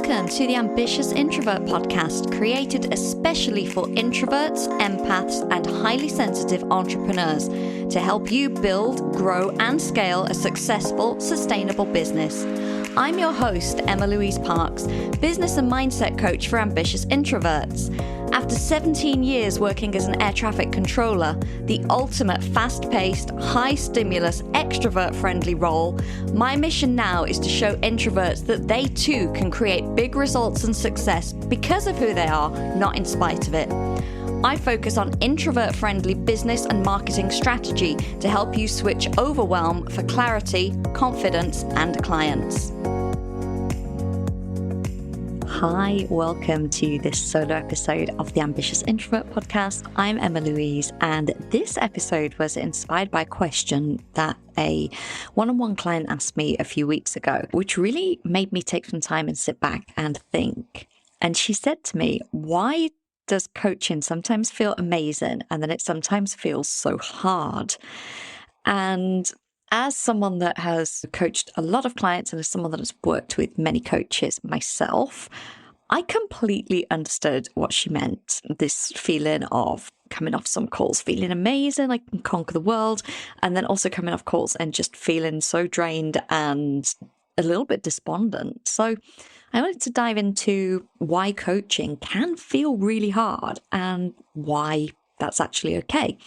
Welcome to the Ambitious Introvert Podcast, created especially for introverts, empaths, and highly sensitive entrepreneurs to help you build, grow, and scale a successful, sustainable business. I'm your host, Emma-Louise Parks, business and mindset coach for ambitious introverts. After 17 years working as an air traffic controller, the ultimate fast-paced, high-stimulus, extrovert-friendly role, my mission now is to show introverts that they too can create big results and success because of who they are, not in spite of it. I focus on introvert-friendly business and marketing strategy to help you switch overwhelm for clarity, confidence, and clients. Hi, welcome to this solo episode of the Ambitious Introvert Podcast. I'm Emma-Louise, and this episode was inspired by a question that a one-on-one client asked me a few weeks ago, which really made me take some time and sit back and think. And she said to me, why does coaching sometimes feel amazing and then it sometimes feels so hard? And as someone that has coached a lot of clients and as someone that has worked with many coaches myself, I completely understood what she meant. This feeling of coming off some calls, feeling amazing, I can conquer the world, and then also coming off calls and just feeling so drained and a little bit despondent. So I wanted to dive into why coaching can feel really hard and why that's actually okay.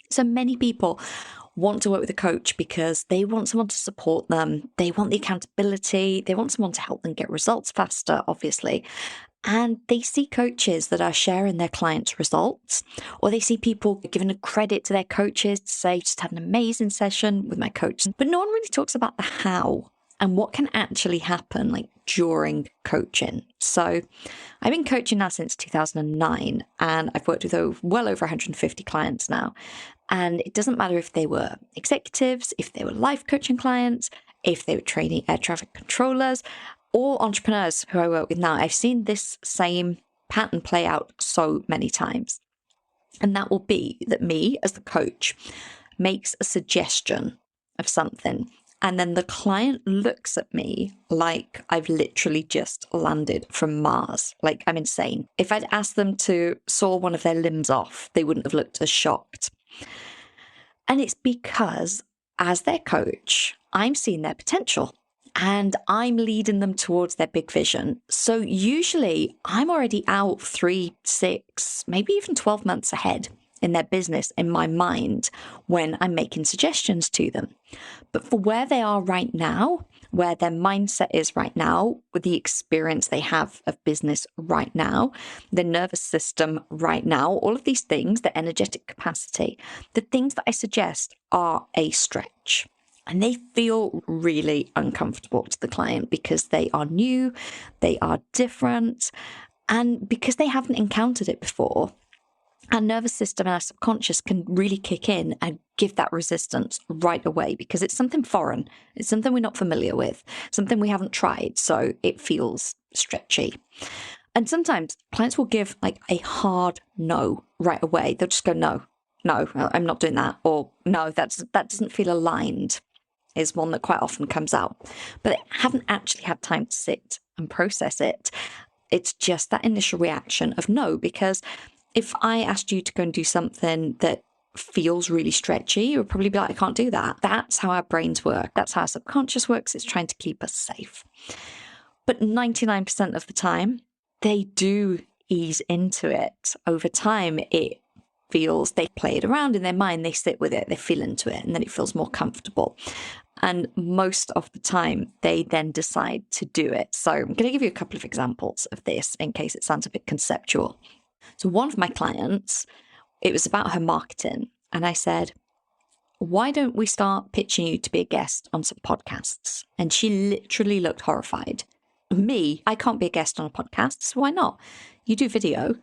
So many people want to work with a coach because they want someone to support them. They want the accountability. They want someone to help them get results faster, obviously. And they see coaches that are sharing their clients' results, or they see people giving a credit to their coaches to say, just had an amazing session with my coach. But no one really talks about the how and what can actually happen during coaching. So I've been coaching now since 2009, and I've worked with well over 150 clients now. And it doesn't matter if they were executives, if they were life coaching clients, if they were training air traffic controllers, or entrepreneurs who I work with now. I've seen this same pattern play out so many times. And that will be that me, as the coach, makes a suggestion of something. And then the client looks at me like I've literally just landed from Mars. Like I'm insane. If I'd asked them to saw one of their limbs off, they wouldn't have looked as shocked. And it's because as their coach, I'm seeing their potential and I'm leading them towards their big vision. So usually I'm already out 3, 6, maybe even 12 months ahead in their business in my mind when I'm making suggestions to them. But for where they are right now, where their mindset is right now, with the experience they have of business right now, their nervous system right now, all of these things, the energetic capacity, the things that I suggest are a stretch. And they feel really uncomfortable to the client because they are new, they are different, and because they haven't encountered it before. Our nervous system and our subconscious can really kick in and give that resistance right away because it's something foreign. It's something we're not familiar with, something we haven't tried. So it feels stretchy. And sometimes clients will give a hard no right away. They'll just go, no, I'm not doing that. Or no, that doesn't feel aligned is one that quite often comes out. But they haven't actually had time to sit and process it. It's just that initial reaction of no, because if I asked you to go and do something that feels really stretchy, you would probably be like, I can't do that. That's how our brains work. That's how our subconscious works. It's trying to keep us safe. But 99% of the time, they do ease into it. Over time, it feels, they play it around in their mind, they sit with it, they feel into it, and then it feels more comfortable. And most of the time, they then decide to do it. So I'm going to give you a couple of examples of this in case it sounds a bit conceptual. So one of my clients, it was about her marketing. And I said, why don't we start pitching you to be a guest on some podcasts? And she literally looked horrified. Me, I can't be a guest on a podcast, so why not? You do video.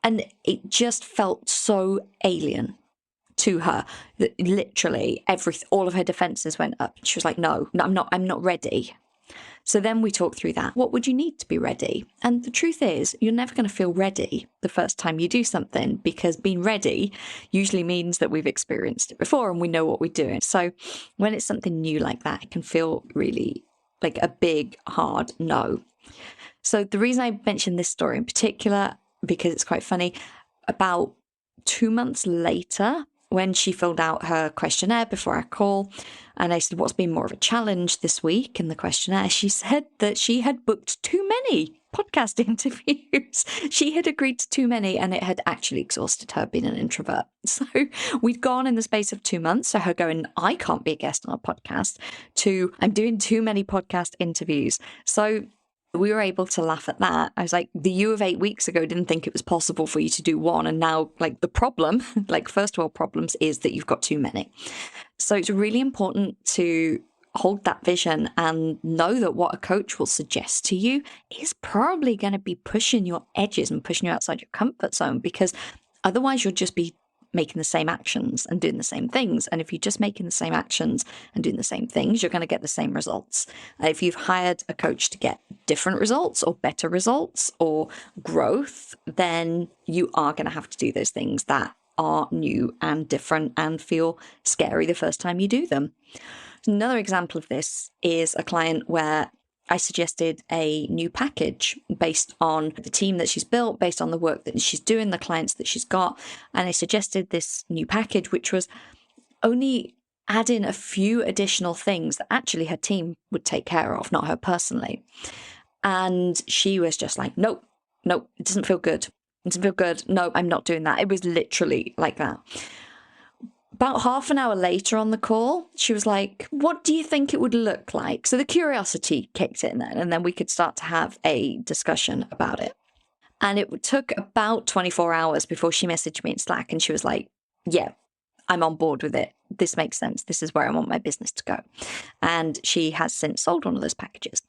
And it just felt so alien to her that literally all of her defenses went up. She was like, no, I'm not ready. So then we talked through that. What would you need to be ready? And the truth is, you're never going to feel ready the first time you do something because being ready usually means that we've experienced it before and we know what we're doing. So when it's something new like that, it can feel really like a big, hard no. So the reason I mentioned this story in particular, because it's quite funny, about 2 months later, when she filled out her questionnaire before our call, and I said, what's been more of a challenge this week in the questionnaire? She said that she had booked too many podcast interviews. She had agreed to too many, and it had actually exhausted her being an introvert. So we'd gone in the space of 2 months. So her going, I can't be a guest on a podcast, to I'm doing too many podcast interviews. So we were able to laugh at that. I was like, the you of 8 weeks ago didn't think it was possible for you to do one. And now, like, the problem, like first world problems, is that you've got too many. So it's really important to hold that vision and know that what a coach will suggest to you is probably going to be pushing your edges and pushing you outside your comfort zone, because otherwise you'll just be making the same actions and doing the same things. And if you're just making the same actions and doing the same things, you're going to get the same results. If you've hired a coach to get different results or better results or growth, then you are going to have to do those things that are new and different and feel scary the first time you do them. Another example of this is a client where I suggested a new package based on the team that she's built, based on the work that she's doing, the clients that she's got. And I suggested this new package, which was only add in a few additional things that actually her team would take care of, not her personally. And she was just like, nope, it doesn't feel good. It doesn't feel good. No, I'm not doing that. It was literally like that. About half an hour later on the call, she was like, what do you think it would look like? So the curiosity kicked in then, and then we could start to have a discussion about it. And it took about 24 hours before she messaged me in Slack, and she was like, yeah, I'm on board with it. This makes sense. This is where I want my business to go. And she has since sold one of those packages.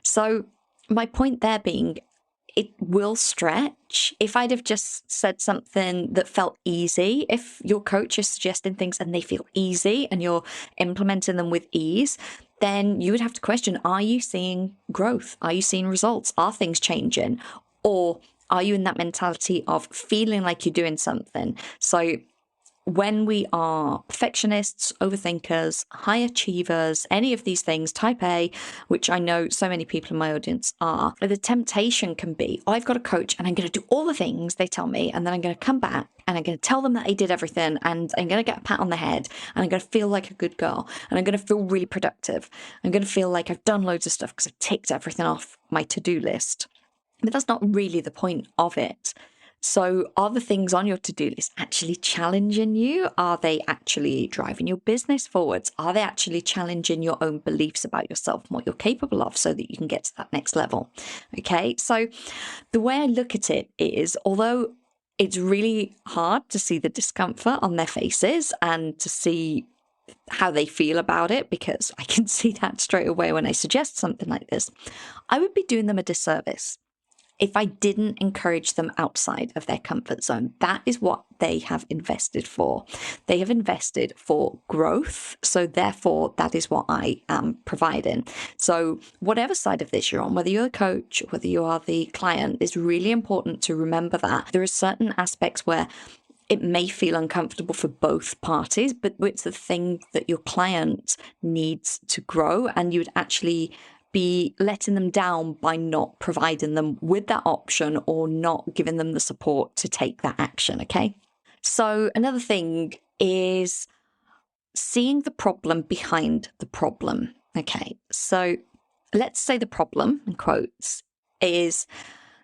So my point there being, it will stretch. If I'd have just said something that felt easy, if your coach is suggesting things and they feel easy and you're implementing them with ease, then you would have to question, are you seeing growth? Are you seeing results? Are things changing? Or are you in that mentality of feeling like you're doing something? So when we are perfectionists, overthinkers, high achievers, any of these things, type A, which I know so many people in my audience are, the temptation can be, I've got a coach and I'm going to do all the things they tell me, and then I'm going to come back and I'm going to tell them that I did everything, and I'm going to get a pat on the head, and I'm going to feel like a good girl, and I'm going to feel really productive. I'm going to feel like I've done loads of stuff because I've ticked everything off my to-do list. But that's not really the point of it. So are the things on your to-do list actually challenging you? Are they actually driving your business forwards? Are they actually challenging your own beliefs about yourself and what you're capable of so that you can get to that next level? Okay, so the way I look at it is, although it's really hard to see the discomfort on their faces and to see how they feel about it, because I can see that straight away when I suggest something like this, I would be doing them a disservice if I didn't encourage them outside of their comfort zone. That is what they have invested for. They have invested for growth. So therefore, that is what I am providing. So whatever side of this you're on, whether you're a coach, whether you are the client, it's really important to remember that there are certain aspects where it may feel uncomfortable for both parties, but it's the thing that your client needs to grow, and you would actually be letting them down by not providing them with that option or not giving them the support to take that action, okay? So another thing is seeing the problem behind the problem, okay? So let's say the problem, in quotes, is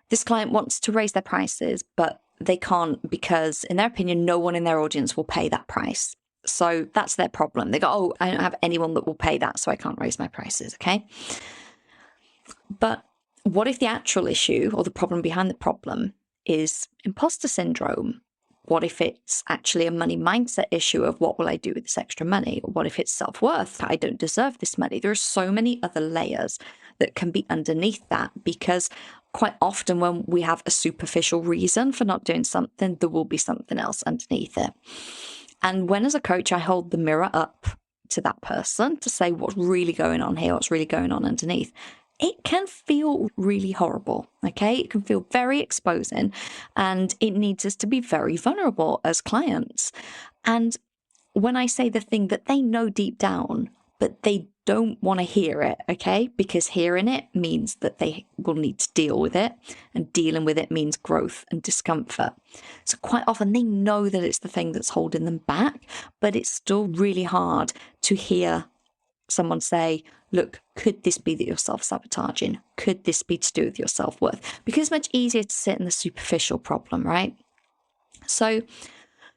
this client wants to raise their prices, but they can't because, in their opinion, no one in their audience will pay that price. So that's their problem. They go, oh, I don't have anyone that will pay that, so I can't raise my prices, okay? But what if the actual issue or the problem behind the problem is imposter syndrome? What if it's actually a money mindset issue of what will I do with this extra money? Or what if it's self-worth? I don't deserve this money. There are so many other layers that can be underneath that, because quite often when we have a superficial reason for not doing something, there will be something else underneath it. And when as a coach, I hold the mirror up to that person to say what's really going on here, what's really going on underneath, it can feel really horrible, okay? It can feel very exposing, and it needs us to be very vulnerable as clients. And when I say the thing that they know deep down, but they don't want to hear it, okay? Because hearing it means that they will need to deal with it, and dealing with it means growth and discomfort. So quite often they know that it's the thing that's holding them back, but it's still really hard to hear someone say, look, could this be that you're self-sabotaging? Could this be to do with your self-worth? Because it's much easier to sit in the superficial problem, right? So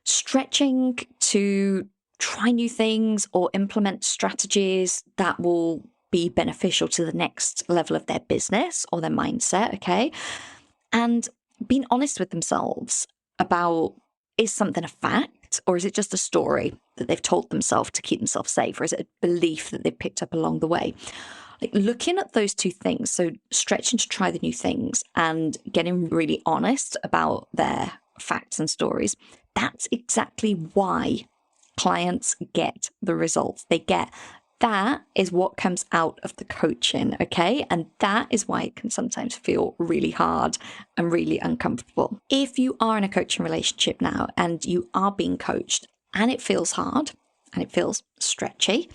stretching to try new things or implement strategies that will be beneficial to the next level of their business or their mindset, okay? And being honest with themselves about, is something a fact or is it just a story that they've told themselves to keep themselves safe, or is it a belief that they've picked up along the way? Like looking at those two things, so stretching to try the new things and getting really honest about their facts and stories, that's exactly why clients get the results they get. That is what comes out of the coaching, okay? And that is why it can sometimes feel really hard and really uncomfortable. If you are in a coaching relationship now and you are being coached and it feels hard and it feels stretchy,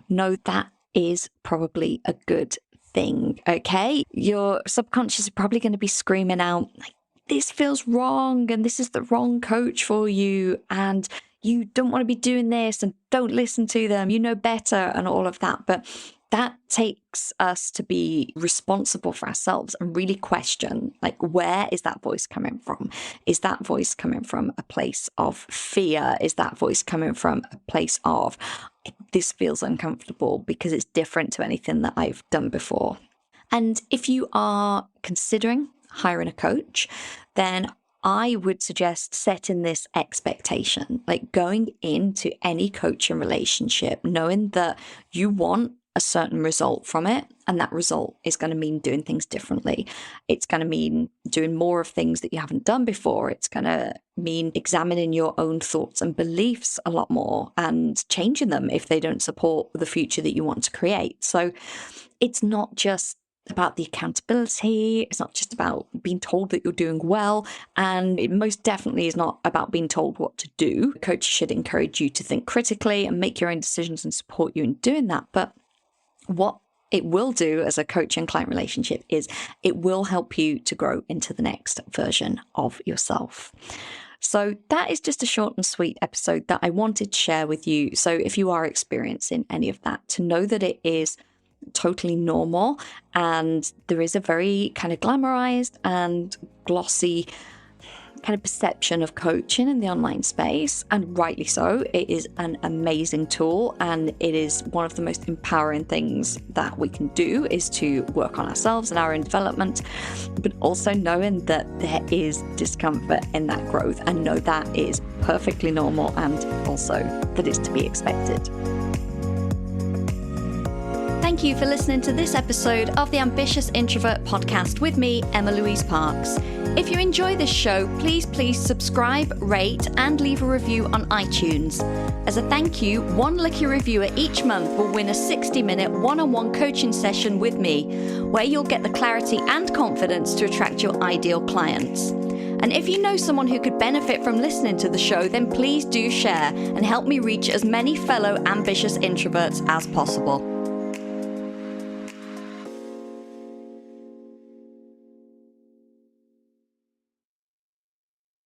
know that is probably a good thing, okay? Your subconscious is probably going to be screaming out, like, this feels wrong and this is the wrong coach for you and you don't want to be doing this and don't listen to them, you know better and all of that. But that takes us to be responsible for ourselves and really question, like, where is that voice coming from? Is that voice coming from a place of fear? Is that voice coming from a place of, this feels uncomfortable because it's different to anything that I've done before? And if you are considering hiring a coach, then I would suggest setting this expectation, like going into any coaching relationship, knowing that you want a certain result from it. And that result is going to mean doing things differently. It's going to mean doing more of things that you haven't done before. It's going to mean examining your own thoughts and beliefs a lot more and changing them if they don't support the future that you want to create. So it's not just about the accountability. It's not just about being told that you're doing well. And it most definitely is not about being told what to do. Coaches should encourage you to think critically and make your own decisions and support you in doing that. But what it will do as a coach and client relationship is it will help you to grow into the next version of yourself. So that is just a short and sweet episode that I wanted to share with you. So if you are experiencing any of that, to know that it is totally normal, and there is a very kind of glamorized and glossy kind of perception of coaching in the online space, and rightly so. It is an amazing tool, and it is one of the most empowering things that we can do, is to work on ourselves and our own development, but also knowing that there is discomfort in that growth, and know that is perfectly normal and also that is to be expected. Thank you for listening to this episode of the Ambitious Introvert Podcast with me, Emma-Louise Parks. If you enjoy this show, please subscribe, rate, and leave a review on iTunes. As a thank you, one lucky reviewer each month will win a 60-minute one-on-one coaching session with me, where you'll get the clarity and confidence to attract your ideal clients. And if you know someone who could benefit from listening to the show, then please do share and help me reach as many fellow ambitious introverts as possible.